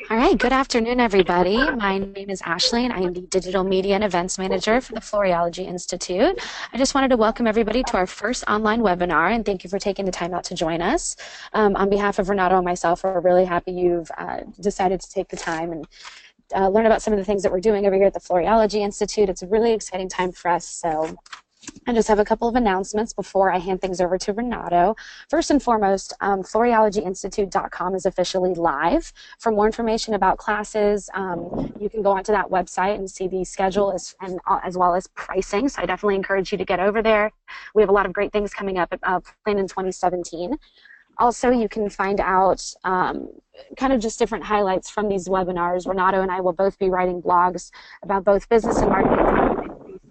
All right, good afternoon, everybody. My name is Ashley, and I am the Digital Media and Events Manager for the Floriology Institute. I just wanted to welcome everybody to our first online webinar, and thank you for taking the time out to join us. On behalf of Renato and myself, we're really happy you've decided to take the time and learn about some of the things that we're doing over here at the Floriology Institute. It's a really exciting time for us, so I just have a couple of announcements before I hand things over to Renato. First and foremost, floriologyinstitute.com is officially live. For more information about classes, you can go onto that website and see the schedule as well as pricing. So I definitely encourage you to get over there. We have a lot of great things coming up planned in 2017. Also, you can find out kind of just different highlights from these webinars. Renato and I will both be writing blogs about both business and marketing,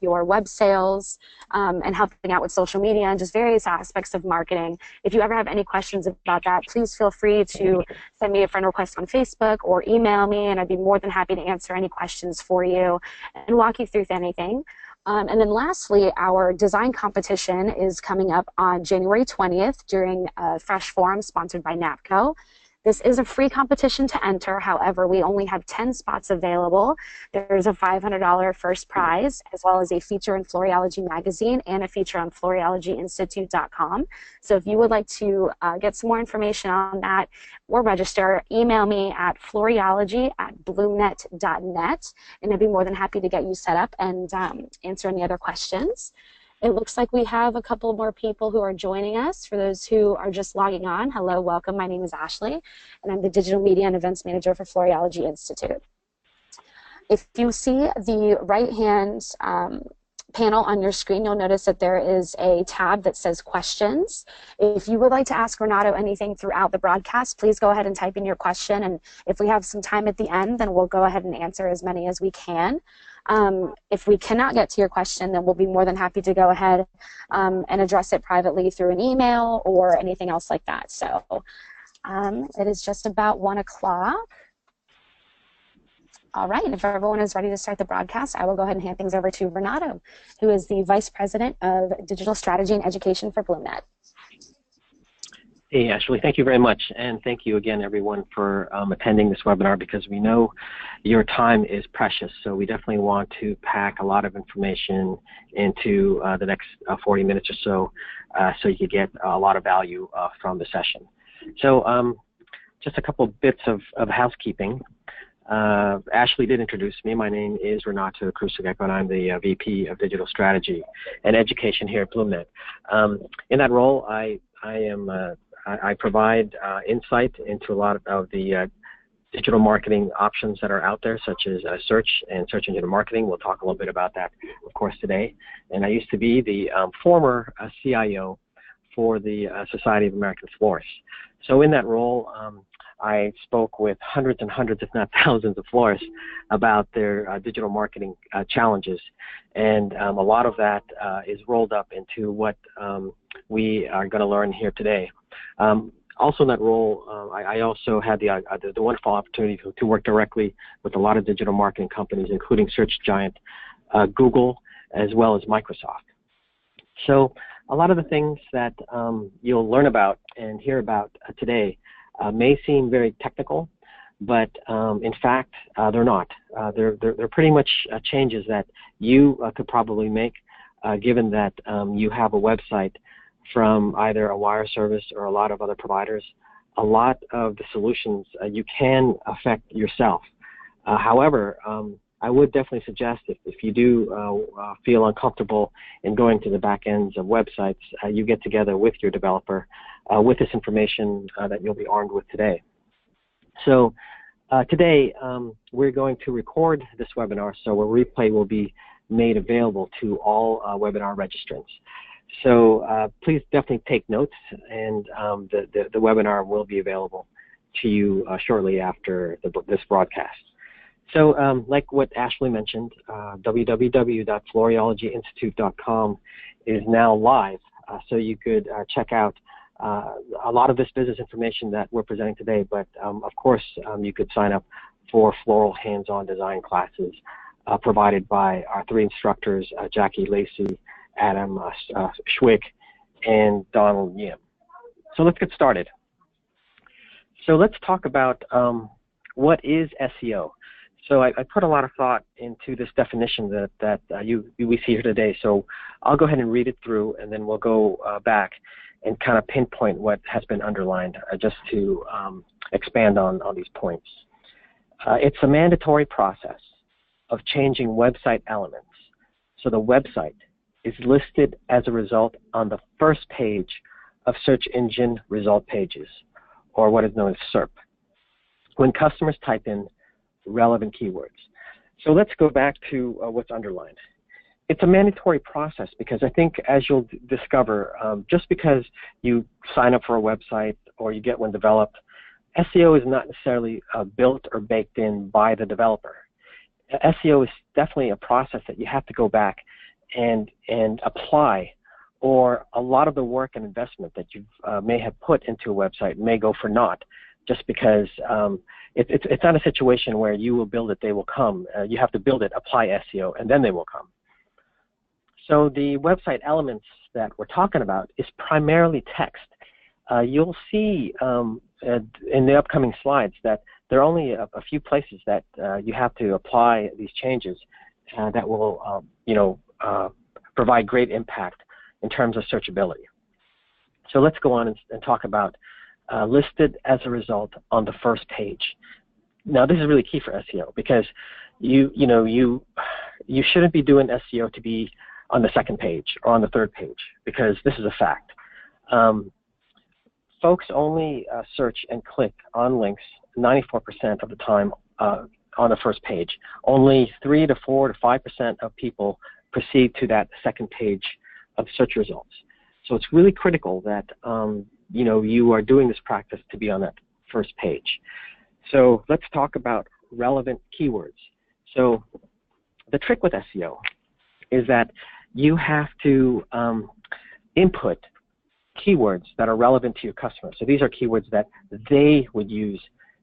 your web sales, and helping out with social media and just various aspects of marketing. If you ever have any questions about that, please feel free to send me a friend request on Facebook or email me, and I'd be more than happy to answer any questions for you and walk you through anything. And then lastly, our design competition is coming up on January 20th during a Fresh Forum sponsored by NAPCO. This is a free competition to enter. However, we only have 10 spots available. There's a $500 first prize, as well as a feature in Floriology magazine and a feature on floriologyinstitute.com. So if you would like to get some more information on that or register, email me at floriology@bloomnet.net, and I'd be more than happy to get you set up and answer any other questions. It looks like we have a couple more people who are joining us. For those who are just logging on, hello, welcome. My name is Ashley, and I'm the Digital Media and Events Manager for Floriology Institute. If you see the right-hand panel on your screen, you'll notice that there is a tab that says Questions. If you would like to ask Renato anything throughout the broadcast, please go ahead and type in your question, and if we have some time at the end, then we'll go ahead and answer as many as we can. If we cannot get to your question, then we'll be more than happy to go ahead and address it privately through an email or anything else like that. So it is just about 1 o'clock. All right, and if everyone is ready to start the broadcast, I will go ahead and hand things over to Renato, who is the Vice President of Digital Strategy and Education for BloomNet. Hey, Ashley, thank you very much, and thank you again, everyone, for attending this webinar, because we know your time is precious, so we definitely want to pack a lot of information into the next 40 minutes or so, so you can get a lot of value from the session. So just a couple bits of housekeeping. Ashley did introduce me. My name is Renato Cruzagecko, and I'm the VP of Digital Strategy and Education here at BloomNet. In that role, I provide insight into a lot of the digital marketing options that are out there, such as search and search engine marketing. We'll talk a little bit about that, of course, today. And I used to be the former CIO for the Society of American Florists. So in that role, I spoke with hundreds and hundreds, if not thousands, of florists about their digital marketing challenges. And a lot of that is rolled up into what we are going to learn here today. Also in that role, I also had the wonderful opportunity to work directly with a lot of digital marketing companies, including search giant Google, as well as Microsoft. So a lot of the things that you'll learn about and hear about today may seem very technical, but in fact, they're not. They're pretty much changes that you could probably make, given that you have a website from either a wire service or a lot of other providers. A lot of the solutions you can affect yourself. However, I would definitely suggest if you do feel uncomfortable in going to the back ends of websites, you get together with your developer with this information that you'll be armed with today. So today we're going to record this webinar, so a replay will be made available to all webinar registrants. So please definitely take notes, and the webinar will be available to you shortly after this broadcast. So like what Ashley mentioned, www.floriologyinstitute.com is now live, so you could check out a lot of this business information that we're presenting today, but of course you could sign up for floral hands-on design classes provided by our 3 instructors, Jackie Lacey, Adam Schwick, and Donald Yim. So let's get started. So let's talk about what is SEO. So I put a lot of thought into this definition that we see here today. So I'll go ahead and read it through, and then we'll go back and kind of pinpoint what has been underlined just to expand on these points. It's a mandatory process of changing website elements. So the website is listed as a result on the first page of search engine result pages, or what is known as SERP, when customers type in relevant keywords. So let's go back to what's underlined. It's a mandatory process because I think, as you'll discover, just because you sign up for a website or you get one developed, SEO is not necessarily built or baked in by the developer. SEO is definitely a process that you have to go back and apply, or a lot of the work and investment that you may have put into a website may go for naught, just because it's not a situation where you will build it, they will come. You have to build it, apply SEO, and then they will come. So the website elements that we're talking about is primarily text. You'll see in the upcoming slides that there are only a few places that you have to apply these changes that will provide great impact in terms of searchability. So let's go on and talk about listed as a result on the first page. Now this is really key for SEO because you shouldn't be doing SEO to be on the second page or on the third page, because this is a fact. Folks only search and click on links 94% of the time on the first page. Only 3 to 4 to 5% of people proceed to that second page of search results. So it's really critical that you are doing this practice to be on that first page. So let's talk about relevant keywords. So the trick with SEO is that you have to input keywords that are relevant to your customers. So these are keywords that they would use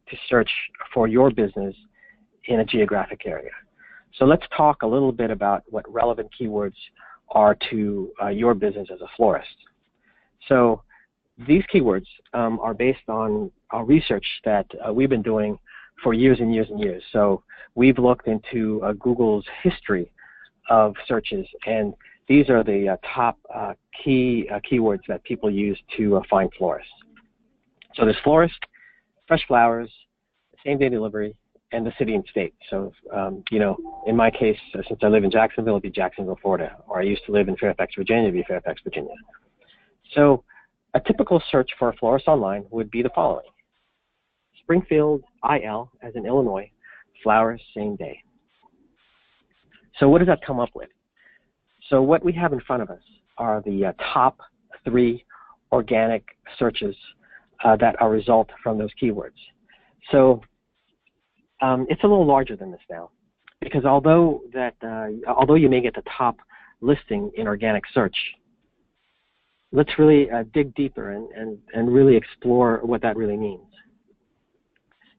to search for your business in a geographic area. So let's talk a little bit about what relevant keywords are to your business as a florist. So these keywords are based on research that we've been doing for years and years and years. So we've looked into Google's history of searches, and these are the top keywords that people use to find florists. So there's florist, fresh flowers, same-day delivery, and the city and state. So, in my case, since I live in Jacksonville, it'd be Jacksonville, Florida, or I used to live in Fairfax, Virginia, it'd be Fairfax, Virginia. So a typical search for a florist online would be the following: Springfield, IL, as in Illinois, flowers, same day. So what does that come up with? So what we have in front of us are the top 3 organic searches that are result from those keywords. So it's a little larger than this now, because although you may get the top listing in organic search, let's really dig deeper and really explore what that really means.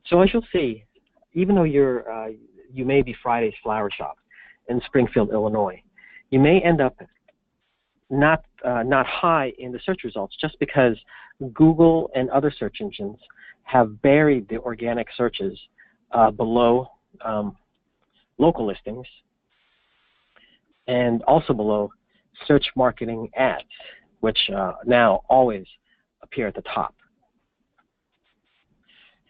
So as you'll see, even though you may be Friday's Flower Shop in Springfield, Illinois, you may end up not high in the search results just because Google and other search engines have buried the organic searches below local listings and also below search marketing ads, which now always appear at the top.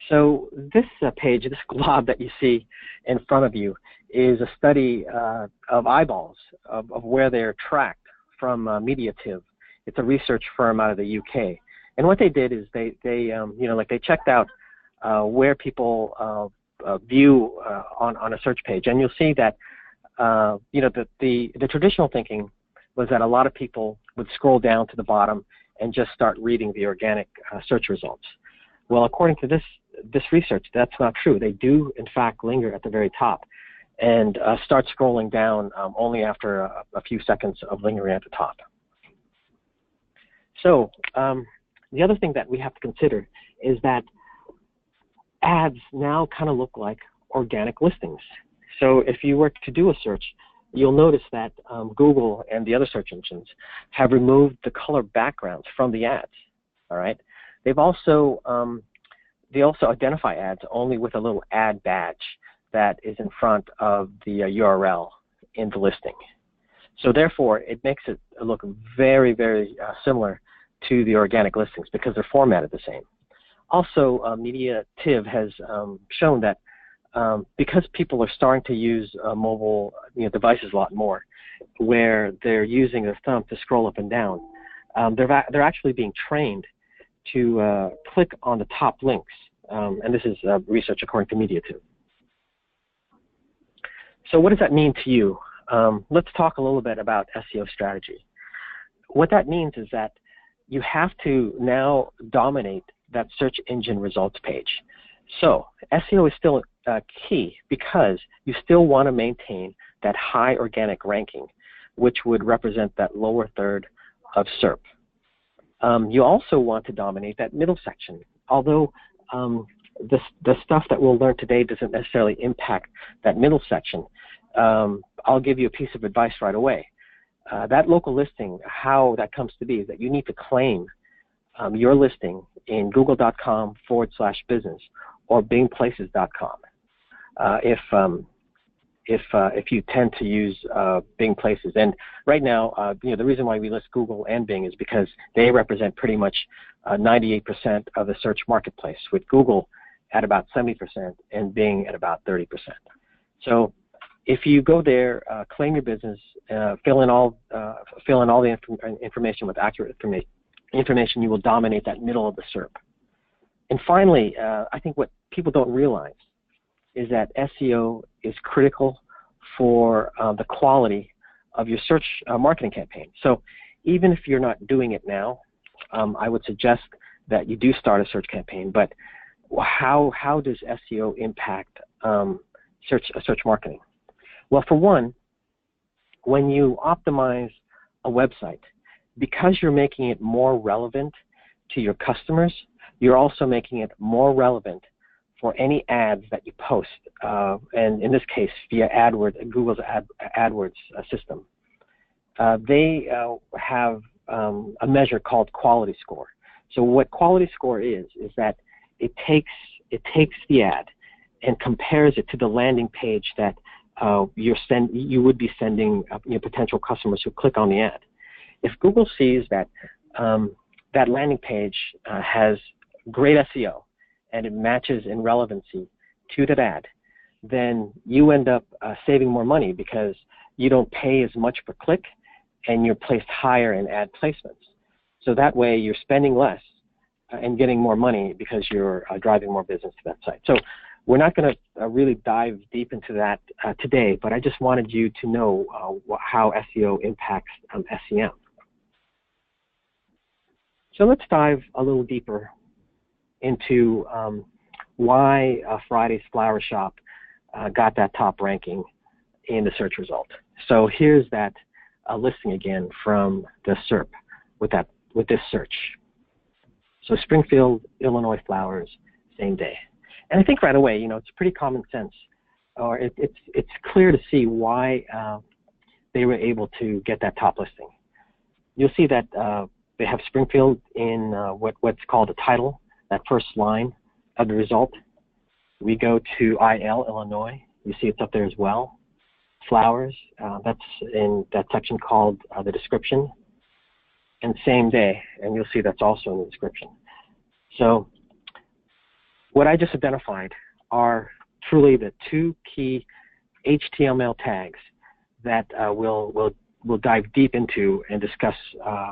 So this page, this glob that you see in front of you, is a study of eyeballs, of where they're tracked from Mediative. It's a research firm out of the UK. And what they did is they checked out where people view on a search page. And you'll see that, the traditional thinking was that a lot of people would scroll down to the bottom and just start reading the organic search results. Well, according to this research, that's not true. They do, in fact, linger at the very top and start scrolling down only after a few seconds of lingering at the top. So the other thing that we have to consider is that ads now kind of look like organic listings. So if you were to do a search, you'll notice that Google and the other search engines have removed the color backgrounds from the ads. All right. They also identify ads only with a little ad badge that is in front of the URL in the listing. So therefore, it makes it look very, very similar to the organic listings because they're formatted the same. Also, Mediative has shown that because people are starting to use mobile devices a lot more, where they're using their thumb to scroll up and down, they're actually being trained to click on the top links. And this is research according to Mediative. So what does that mean to you? Let's talk a little bit about SEO strategy. What that means is that you have to now dominate that search engine results page. So SEO is still key because you still want to maintain that high organic ranking, which would represent that lower third of SERP. You also want to dominate that middle section, although the stuff that we'll learn today doesn't necessarily impact that middle section. I'll give you a piece of advice right away. That local listing, how that comes to be is that you need to claim your listing in google.com/business or bingplaces.com. If you tend to use Bing Places. And right now, the reason why we list Google and Bing is because they represent pretty much 98% of the search marketplace, with Google at about 70% and Bing at about 30%. So if you go there, claim your business, fill in all the information with accurate information, you will dominate that middle of the SERP. And finally, I think what people don't realize is that SEO is critical for the quality of your search marketing campaign. So even if you're not doing it now, I would suggest that you do start a search campaign. But how does SEO impact search marketing? Well, for one, when you optimize a website, because you're making it more relevant to your customers, you're also making it more relevant for any ads that you post, and in this case, via AdWords, Google's AdWords system. They have a measure called quality score. So what quality score is that it takes the ad and compares it to the landing page that you would be sending potential customers who click on the ad. If Google sees that that landing page has great SEO and it matches in relevancy to that ad, then you end up saving more money because you don't pay as much per click and you're placed higher in ad placements. So that way you're spending less and getting more money because you're driving more business to that site. So we're not going to really dive deep into that today, but I just wanted you to know how SEO impacts SEM. So let's dive a little deeper into why Friday's Flower Shop got that top ranking in the search result. So here's that listing again from the SERP with this search. So Springfield, Illinois flowers, same day. And I think right away, it's pretty common sense, or it's clear to see why they were able to get that top listing. You'll see that they have Springfield in what's called a title, that first line of the result. We go to IL, Illinois. You see it's up there as well. Flowers, that's in that section called the description. And same day, and you'll see that's also in the description. So what I just identified are truly the two key HTML tags that we'll dive deep into and discuss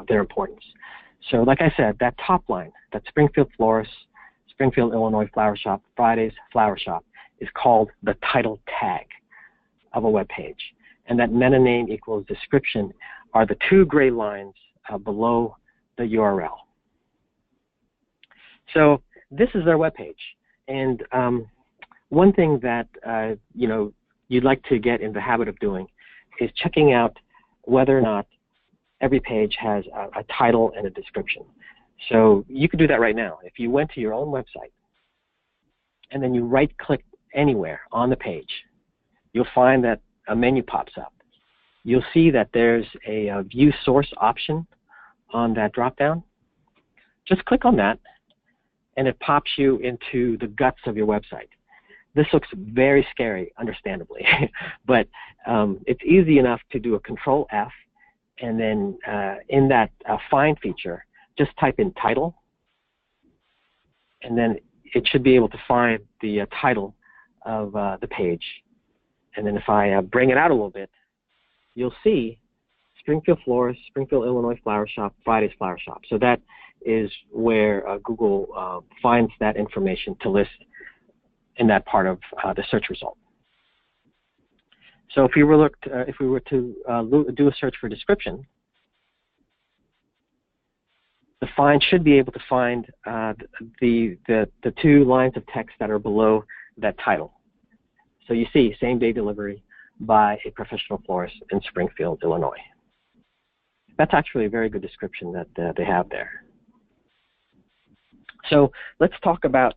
their importance. So like I said, that top line, that Springfield Florist, Springfield, Illinois Flower Shop, Friday's Flower Shop, is called the title tag of a web page. And that meta name equals description are the two gray lines below the URL. So this is their web page. And one thing that you'd like to get in the habit of doing is checking out whether or not every page has a title and a description. So you could do that right now. If you went to your own website and then you right-click anywhere on the page, you'll find that a menu pops up. You'll see that there's a View Source option on that drop-down. Just click on that, and it pops you into the guts of your website. This looks very scary, understandably, but it's easy enough to do a Control F, and then in that Find feature, just type in title, and then it should be able to find the title of the page. And then if I bring it out a little bit, you'll see Springfield Florist, Springfield, Illinois Flower Shop, Friday's Flower Shop. So that is where Google finds that information to list in that part of the search result. So if we were to do a search for description, the Find should be able to find the two lines of text that are below that title. So you see, same-day delivery by a professional florist in Springfield, Illinois. That's actually a very good description that they have there. So let's talk about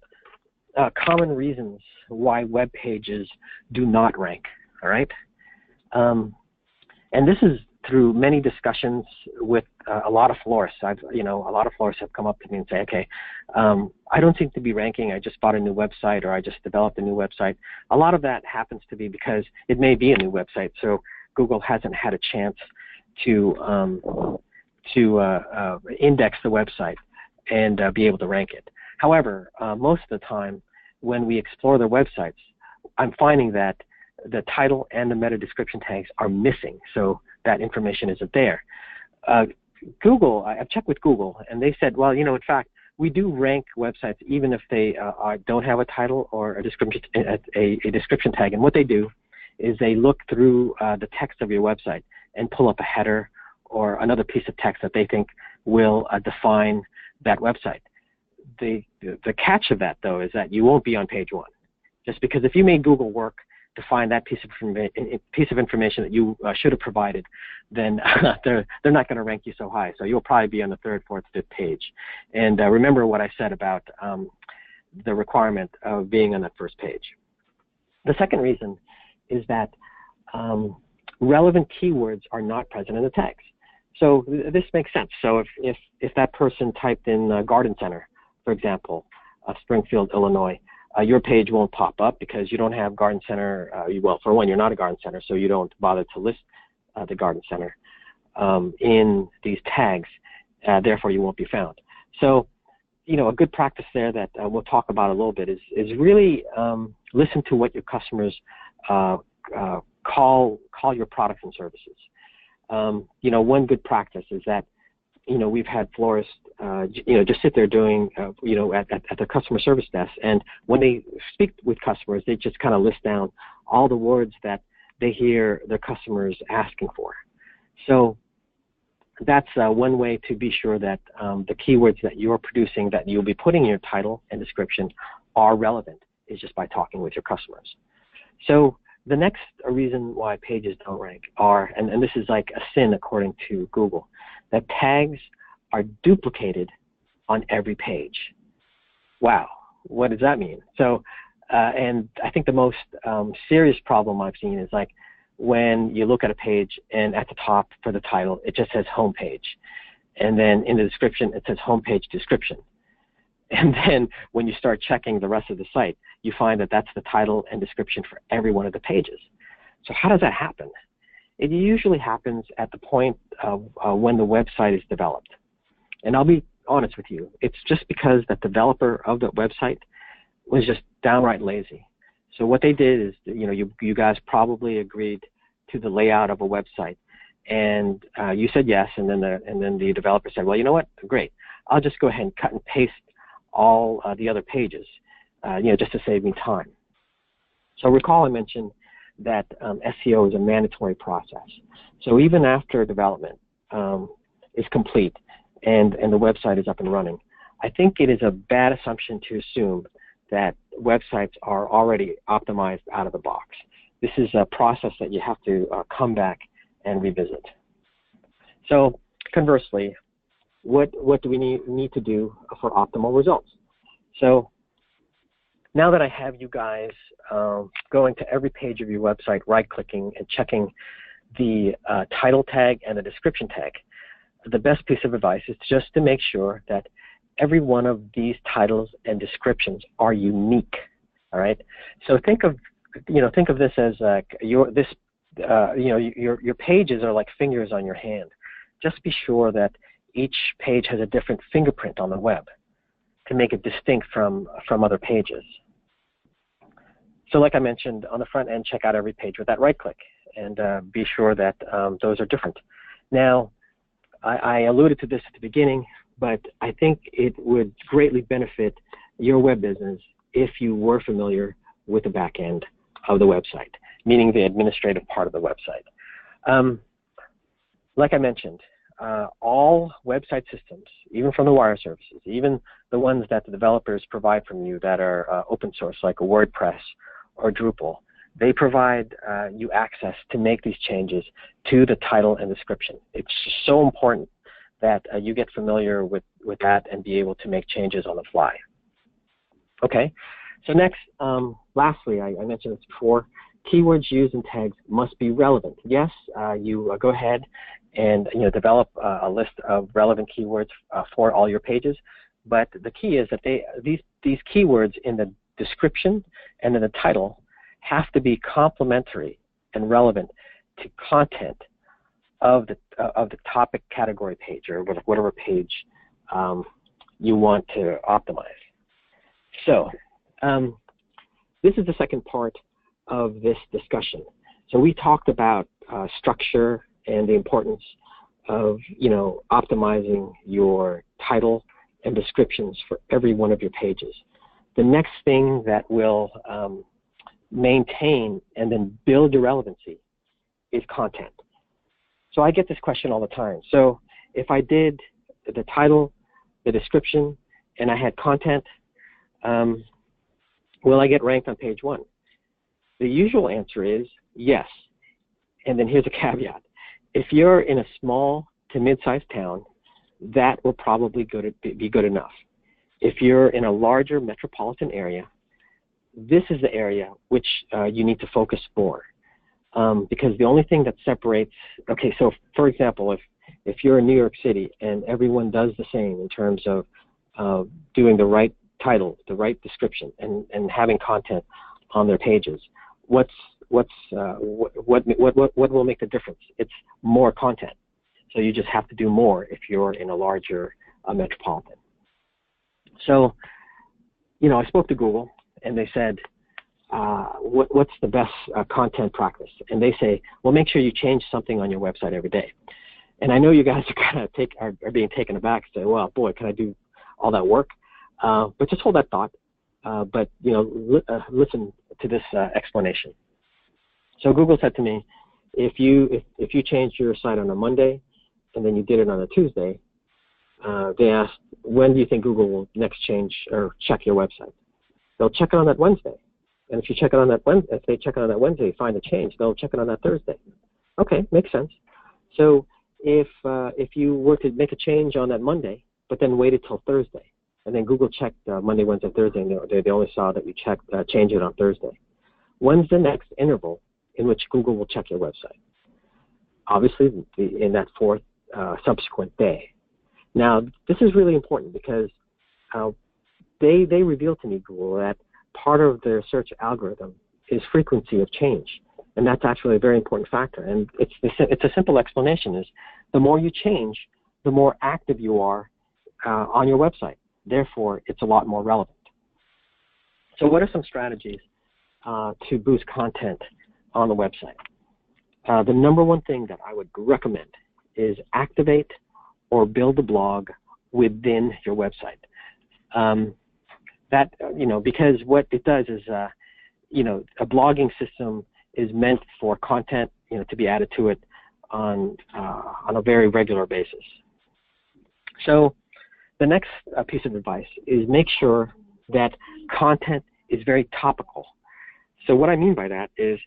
common reasons why web pages do not rank. All right, and this is through many discussions with a lot of florists. A lot of florists have come up to me and say, okay, I don't seem to be ranking. I just bought a new website, or I just developed a new website. A lot of that happens to be because it may be a new website, so Google hasn't had a chance to index the website and be able to rank it. However, most of the time when we explore their websites, I'm finding that the title and the meta description tags are missing, so that information isn't there. Google, I've checked with Google, and they said, well, in fact, we do rank websites even if they don't have a title or a description tag. And what they do is they look through the text of your website and pull up a header or another piece of text that they think will define that website. The catch of that, though, is that you won't be on page one. Just because if you made Google work to find that piece of information that you should have provided, then they're not going to rank you so high. So you'll probably be on the third, fourth, fifth page. And remember what I said about the requirement of being on that first page. The second reason is that relevant keywords are not present in the tags. So this makes sense. So if that person typed in garden center, for example, Springfield, Illinois, your page won't pop up because you don't have garden center. Well, for one, you're not a garden center, so you don't bother to list the garden center in these tags. Therefore, you won't be found. So, a good practice there that we'll talk about a little bit is really listen to what your customers call your products and services. One good practice is that we've had florists, just sit there doing, at the customer service desk, and when they speak with customers, they just kind of list down all the words that they hear their customers asking for. So that's one way to be sure that the keywords that you're producing, that you'll be putting in your title and description, are relevant, is just by talking with your customers. So the next reason why pages don't rank are, and this is like a sin according to Google, that tags are duplicated on every page. Wow, what does that mean? So, and I think the most serious problem I've seen is like when you look at a page and at the top for the title, it just says homepage. And then in the description, it says homepage description. And then when you start checking the rest of the site, you find that that's the title and description for every one of the pages. So how does that happen? It usually happens at the point of when the website is developed. And I'll be honest with you, it's just because the developer of the website was just downright lazy. So what they did is, you guys probably agreed to the layout of a website, and you said yes, and then the developer said, well, you know what, great, I'll just go ahead and cut and paste all the other pages, just to save me time. So recall I mentioned that SEO is a mandatory process. So even after development is complete and the website is up and running, I think it is a bad assumption to assume that websites are already optimized out of the box. This is a process that you have to come back and revisit. So conversely, what do we need to do for optimal results? So now that I have you guys going to every page of your website, right-clicking and checking the title tag and the description tag, the best piece of advice is just to make sure that every one of these titles and descriptions are unique. All right. So think of this as your pages are like fingers on your hand. Just be sure that each page has a different fingerprint on the web to make it distinct from other pages. So like I mentioned, on the front end, check out every page with that right click and be sure that those are different. Now, I alluded to this at the beginning, but I think it would greatly benefit your web business if you were familiar with the back end of the website, meaning the administrative part of the website. Like I mentioned, all website systems, even from the wire services, even the ones that the developers provide from you that are open source, like a WordPress or Drupal, they provide you access to make these changes to the title and description. It's so important that you get familiar with that and be able to make changes on the fly. Okay, so next, lastly, I mentioned this before, keywords used in tags must be relevant. Yes, you go ahead and develop a list of relevant keywords for all your pages, but the key is that these keywords in the description and in the title have to be complementary and relevant to content of the topic category page or whatever page you want to optimize. So this is the second part of this discussion. So we talked about structure and the importance of optimizing your title and descriptions for every one of your pages. The next thing that will maintain and then build your relevancy is content. So I get this question all the time. So if I did the title, the description, and I had content, will I get ranked on page 1? The usual answer is yes. And then here's a caveat. If you're in a small to mid-sized town, that will probably be good enough. If you're in a larger metropolitan area, this is the area which you need to focus more. Because the only thing that separates, okay, so for example, if you're in New York City and everyone does the same in terms of doing the right title, the right description, and having content on their pages, what will make the difference? It's more content. So you just have to do more if you're in a larger metropolitan. So, I spoke to Google and they said, what's the best content practice? And they say, well, make sure you change something on your website every day. And I know you guys are kind of are being taken aback and say, well, boy, can I do all that work? But just hold that thought. But listen to this explanation. So Google said to me, if you changed your site on a Monday and then you did it on a Tuesday, they asked, when do you think Google will next change or check your website? They'll check it on that Wednesday. And if you check it on that Wednesday, if they check it on that Wednesday, find a change, they'll check it on that Thursday. Okay, makes sense. So if you were to make a change on that Monday, but then waited till Thursday, and then Google checked Monday, Wednesday, Thursday, and they only saw that you change it on Thursday, when's the next interval in which Google will check your website? Obviously, in that fourth subsequent day. Now, this is really important because they revealed to me, Google, that part of their search algorithm is frequency of change, and that's actually a very important factor. And it's a simple explanation: is the more you change, the more active you are on your website. Therefore, it's a lot more relevant. So, what are some strategies to boost content on the website. The number one thing that I would recommend is activate or build a blog within your website. Because what it does is, a blogging system is meant for content, to be added to it on a very regular basis. So the next piece of advice is make sure that content is very topical. So what I mean by that is,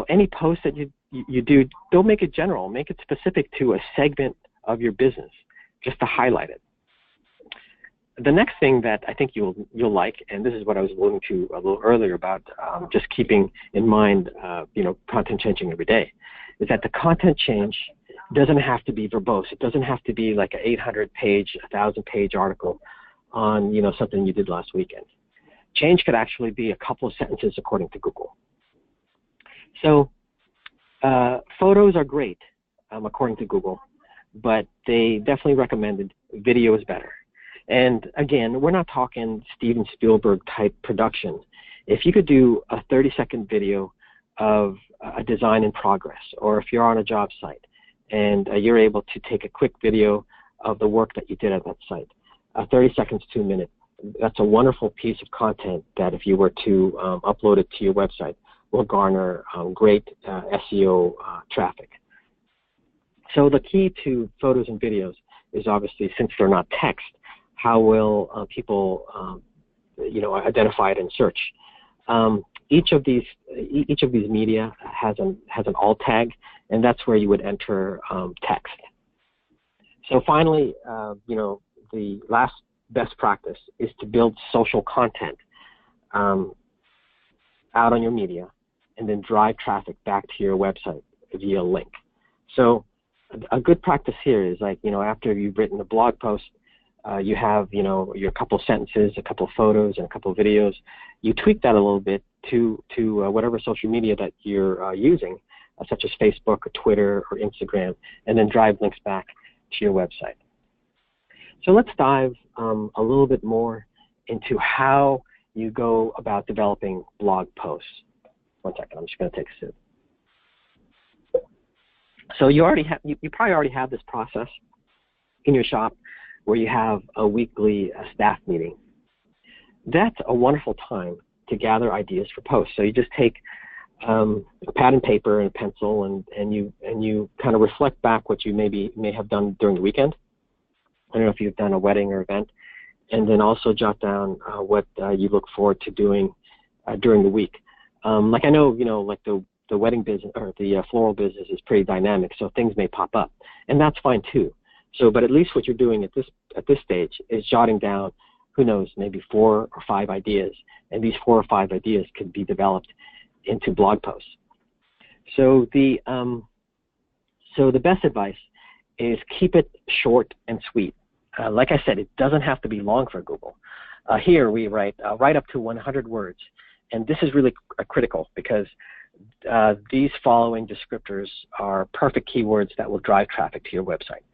any post that you do, don't make it general. Make it specific to a segment of your business, just to highlight it. The next thing that I think you'll like, and this is what I was alluding to a little earlier about just keeping in mind, content changing every day, is that the content change doesn't have to be verbose. It doesn't have to be like an 800-page, 1,000-page article on, something you did last weekend. Change could actually be a couple of sentences according to Google. So photos are great according to Google, but they definitely recommended video is better. And again, we're not talking Steven Spielberg type production. If you could do a 30-second video of a design in progress, or if you're on a job site and you're able to take a quick video of the work that you did at that site, 30 seconds to a minute, that's a wonderful piece of content that if you were to upload it to your website will garner great SEO traffic. So the key to photos and videos is obviously, since they're not text, how will people identify it in search? Each of these media has an alt tag, and that's where you would enter text. So finally, the last best practice is to build social content out on your media, and then drive traffic back to your website via link. So a good practice here is after you've written a blog post, you have your couple sentences, a couple photos, and a couple videos. You tweak that a little bit to whatever social media that you're using, such as Facebook or Twitter or Instagram, and then drive links back to your website. So let's dive a little bit more into how you go about developing blog posts. One second, I'm just going to take a sip. So you probably already have this process in your shop where you have a weekly staff meeting. That's a wonderful time to gather ideas for posts. So you just take a pad and paper and a pencil, and you kind of reflect back what you may have done during the weekend. I don't know if you've done a wedding or event, and then also jot down what you look forward to doing during the week. Like I know, like the wedding business or the floral business is pretty dynamic, so things may pop up, and that's fine too. So, but at least what you're doing at this stage is jotting down, who knows, maybe 4 or 5 ideas, and these 4 or 5 ideas could be developed into blog posts. So the best advice is keep it short and sweet. Like I said, it doesn't have to be long for Google. Here we write up to 100 words, and this is really critical because these following descriptors are perfect keywords that will drive traffic to your website.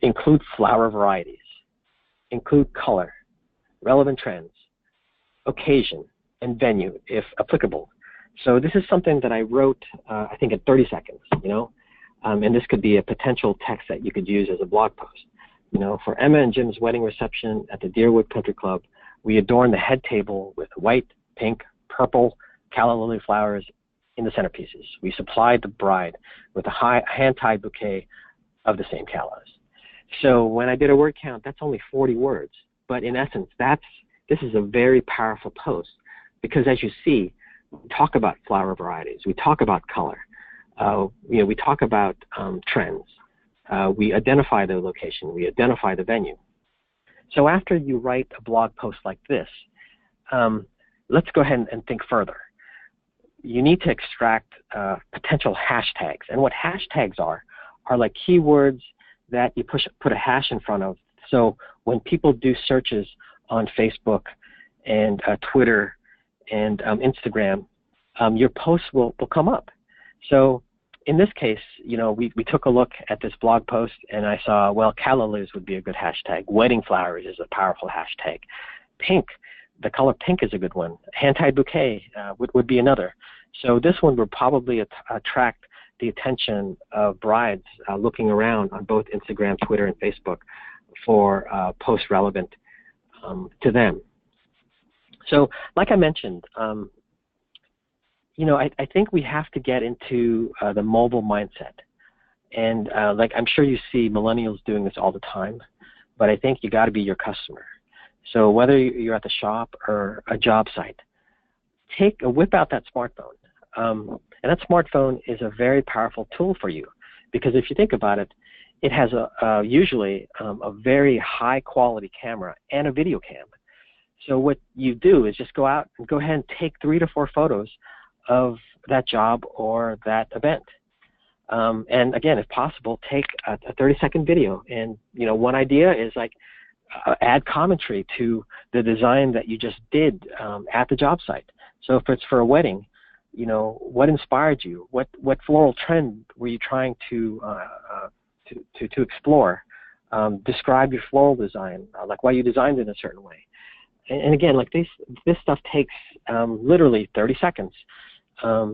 Include flower varieties, include color, relevant trends, occasion, and venue if applicable. So this is something that I wrote, I think, in 30 seconds, and this could be a potential text that you could use as a blog post. For Emma and Jim's wedding reception at the Deerwood Country Club, we adorned the head table with white, pink, purple calla lily flowers in the centerpieces. We supplied the bride with a hand-tied bouquet of the same callas. So when I did a word count, that's only 40 words. But in essence, this is a very powerful post because, as you see, we talk about flower varieties, we talk about color, we talk about trends, we identify the location, we identify the venue. So after you write a blog post like this, let's go ahead and think further. You need to extract potential hashtags, and what hashtags are like keywords that you put a hash in front of. So when people do searches on Facebook and Twitter and Instagram, your posts will come up. So in this case, we took a look at this blog post, and I saw, well, calla lilies would be a good hashtag. Wedding flowers is a powerful hashtag. Pink the color pink is a good one. Hand-tied bouquet would be another. So this one would probably attract the attention of brides looking around on both Instagram, Twitter, and Facebook for posts relevant to them. So like I mentioned, you know, I think we have to get into the mobile mindset. And like I'm sure you see millennials doing this all the time, but I think you got to be your customer. So whether you're at the shop or a job site, whip out that smartphone. And that smartphone is a very powerful tool for you, because if you think about it, it has usually a very high quality camera and a video cam. So what you do is just go out and go ahead and take 3 to 4 photos of that job or that event. And again, if possible, take a 30-second video. And you know, one idea is like add commentary to the design that you just did at the job site. So if it's for a wedding, you know, what inspired you? What floral trend were you trying to explore? Describe your floral design, like why you designed it in a certain way. And again, like this stuff takes literally 30 seconds.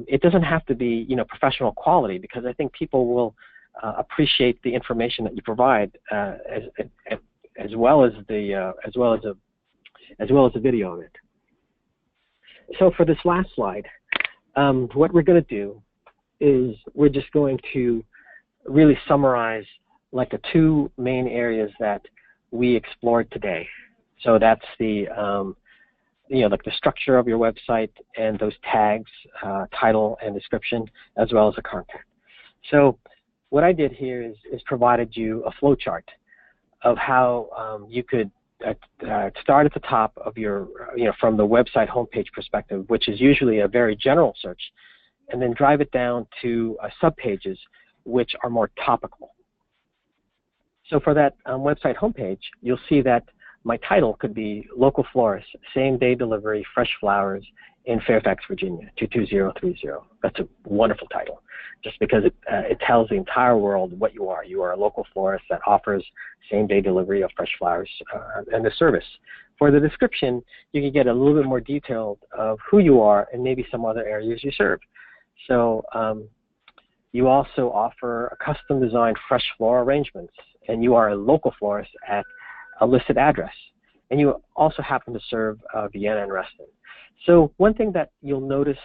It doesn't have to be, you know, professional quality, because I think people will appreciate the information that you provide as well as the video of it. So for this last slide, what we're going to do is we're just going to really summarize like the 2 main areas that we explored today. So that's the you know, like the structure of your website and those tags, title and description, as well as the content. So what I did here is provided you a flow chart of how you could start at the top of your, you know, from the website homepage perspective, which is usually a very general search, and then drive it down to subpages, which are more topical. So for that website homepage, you'll see that my title could be Local Florist, Same-Day Delivery, Fresh Flowers in Fairfax, Virginia, 22030. That's a wonderful title, just because it tells the entire world what you are. You are a local florist that offers same-day delivery of fresh flowers and the service. For the description, you can get a little bit more detailed of who you are and maybe some other areas you serve. So you also offer a custom-designed fresh floral arrangements, and you are a local florist at a listed address, and you also happen to serve Vienna and Reston. So one thing that you'll notice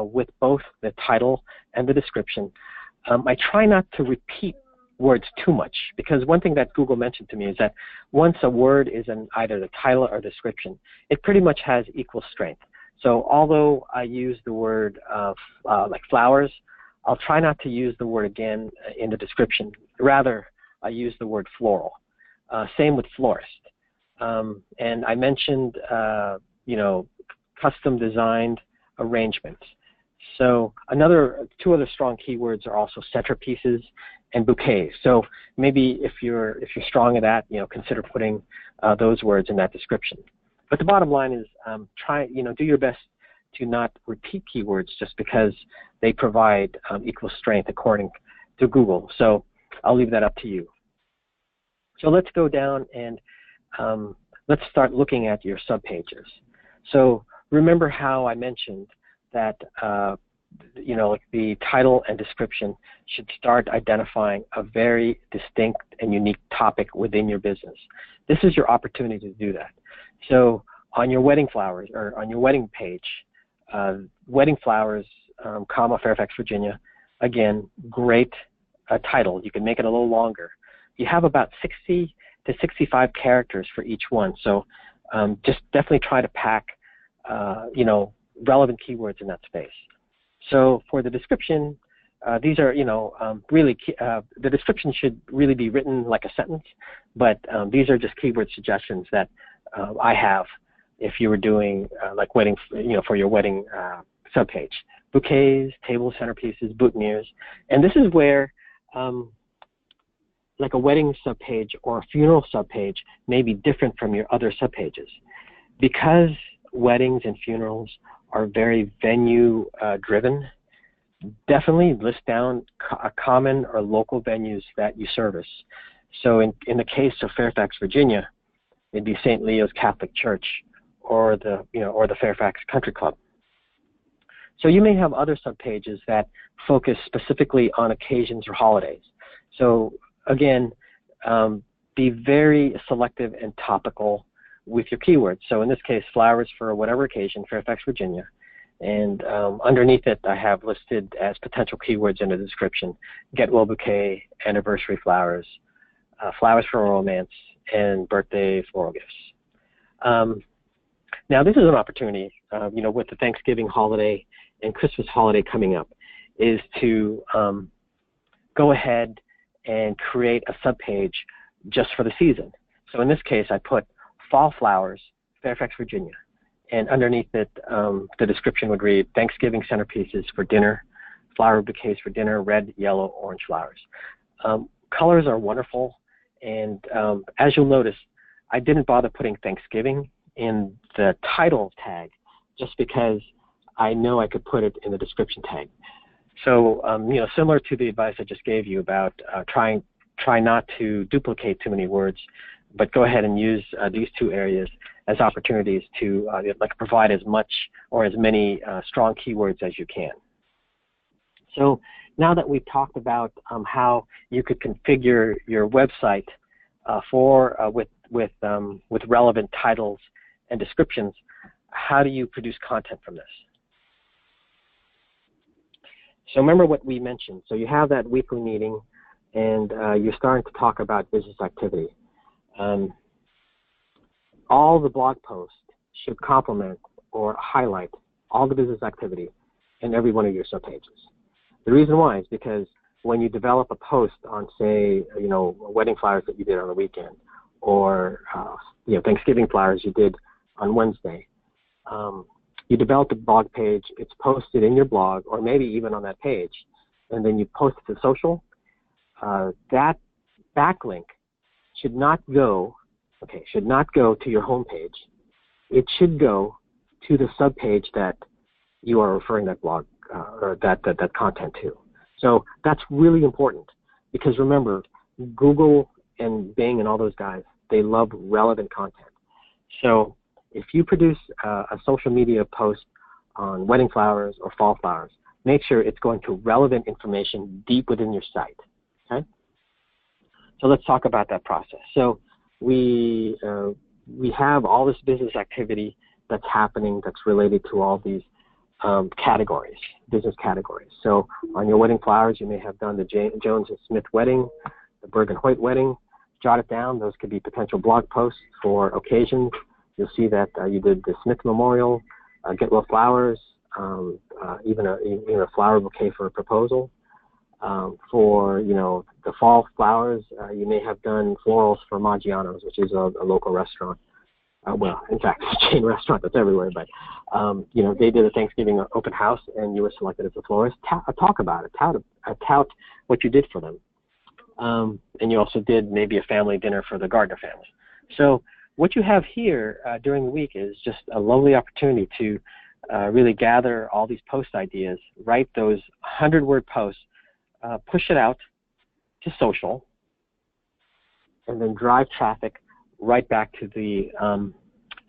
with both the title and the description, I try not to repeat words too much, because one thing that Google mentioned to me is that once a word is in either the title or description, it pretty much has equal strength. So although I use the word like flowers, I'll try not to use the word again in the description. Rather, I use the word floral. Same with florist. And I mentioned, you know, custom designed arrangements. So 2 other strong keywords are also centerpieces and bouquets. So maybe if you're strong at that, you know, consider putting those words in that description. But the bottom line is do your best to not repeat keywords just because they provide equal strength according to Google. So I'll leave that up to you. So let's go down and let's start looking at your subpages. So remember how I mentioned that like the title and description should start identifying a very distinct and unique topic within your business. This is your opportunity to do that. So on your wedding flowers, or on your wedding page, wedding flowers, Fairfax, Virginia, again, great title. You can make it a little longer. You have about 60 to 65 characters for each one. So just definitely try to pack, relevant keywords in that space. So for the description, these are, really, the description should really be written like a sentence, but these are just keyword suggestions that I have if you were doing like wedding, for your wedding subpage. Bouquets, table centerpieces, boutonnieres, and this is where like a wedding subpage or a funeral subpage may be different from your other subpages. Because weddings and funerals are very venue driven, definitely list down common or local venues that you service. So in the case of Fairfax, Virginia, it'd be St. Leo's Catholic Church or the Fairfax Country Club. So you may have other subpages that focus specifically on occasions or holidays. So again, be very selective and topical with your keywords. So in this case, flowers for whatever occasion, Fairfax, Virginia. And underneath it, I have listed as potential keywords in the description: get well bouquet, anniversary flowers, flowers for romance, and birthday floral gifts. Now, this is an opportunity, with the Thanksgiving holiday and Christmas holiday coming up, is to go ahead and create a subpage just for the season. So in this case, I put fall flowers, Fairfax, Virginia. And underneath it, the description would read, Thanksgiving centerpieces for dinner, flower bouquets for dinner, red, yellow, orange flowers. Colors are wonderful, and as you'll notice, I didn't bother putting Thanksgiving in the title tag just because I know I could put it in the description tag. So, similar to the advice I just gave you about try not to duplicate too many words, but go ahead and use these two areas as opportunities to provide as much or as many strong keywords as you can. So now that we've talked about how you could configure your website with relevant titles and descriptions, how do you produce content from this? So remember what we mentioned. So you have that weekly meeting, and you're starting to talk about business activity. All the blog posts should complement or highlight all the business activity in every one of your subpages. The reason why is because when you develop a post on, say, wedding flowers that you did on the weekend, or Thanksgiving flowers you did on Wednesday, you develop a blog page, it's posted in your blog, or maybe even on that page, and then you post it to social. That backlink should not go to your home page. It should go to the subpage that you are referring that blog or that content to. So that's really important, because remember, Google and Bing and all those guys, they love relevant content. So if you produce a social media post on wedding flowers or fall flowers, make sure it's going to relevant information deep within your site. Okay? So let's talk about that process. So we have all this business activity that's happening that's related to all these categories, business categories. So on your wedding flowers, you may have done the Jones and Smith wedding, the Berg and Hoyt wedding. Jot it down. Those could be potential blog posts for occasions. You'll see that you did the Smith Memorial, Get Well Flowers, even a flower bouquet for a proposal. For the fall flowers, you may have done florals for Maggiano's, which is a local restaurant. Well, in fact, it's a chain restaurant that's everywhere. But they did a Thanksgiving open house, and you were selected as a florist. Talk about it. Tout what you did for them. And you also did maybe a family dinner for the Gardner family. So what you have here during the week is just a lovely opportunity to really gather all these post ideas, write those 100-word posts, push it out to social, and then drive traffic right back to the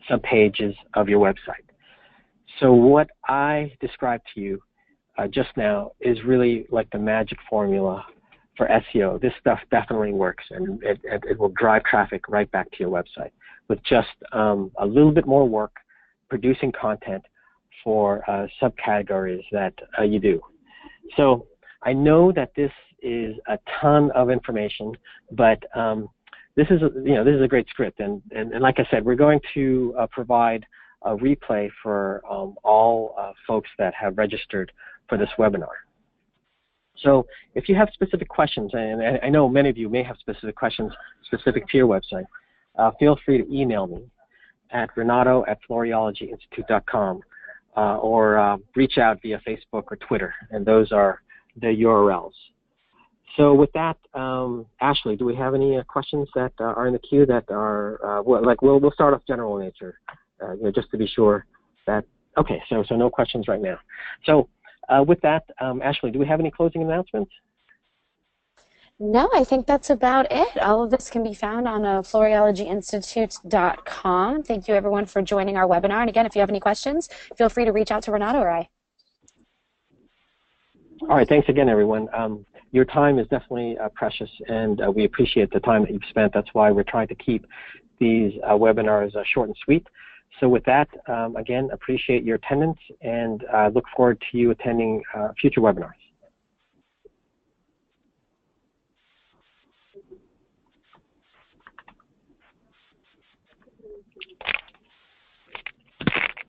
subpages of your website. So what I described to you just now is really like the magic formula for SEO. This stuff definitely works, and it will drive traffic right back to your website with just a little bit more work producing content for subcategories that you do. So I know that this is a ton of information, but this is a great script, and like I said, we're going to provide a replay for all folks that have registered for this webinar. So if you have specific questions, and I know many of you may have specific questions specific to your website, feel free to email me at renato@floriologyinstitute.com or reach out via Facebook or Twitter, and those are the URLs. So with that, Ashley, do we have any questions that are in the queue that are, we'll start off general in nature, just to be sure that, okay, so no questions right now. So with that, Ashley, do we have any closing announcements? No, I think that's about it. All of this can be found on floriologyinstitute.com. Thank you, everyone, for joining our webinar. And again, if you have any questions, feel free to reach out to Renato or I. All right, thanks again, everyone. Your time is definitely precious, and we appreciate the time that you've spent. That's why we're trying to keep these webinars short and sweet. So with that, again, appreciate your attendance, and look forward to you attending future webinars.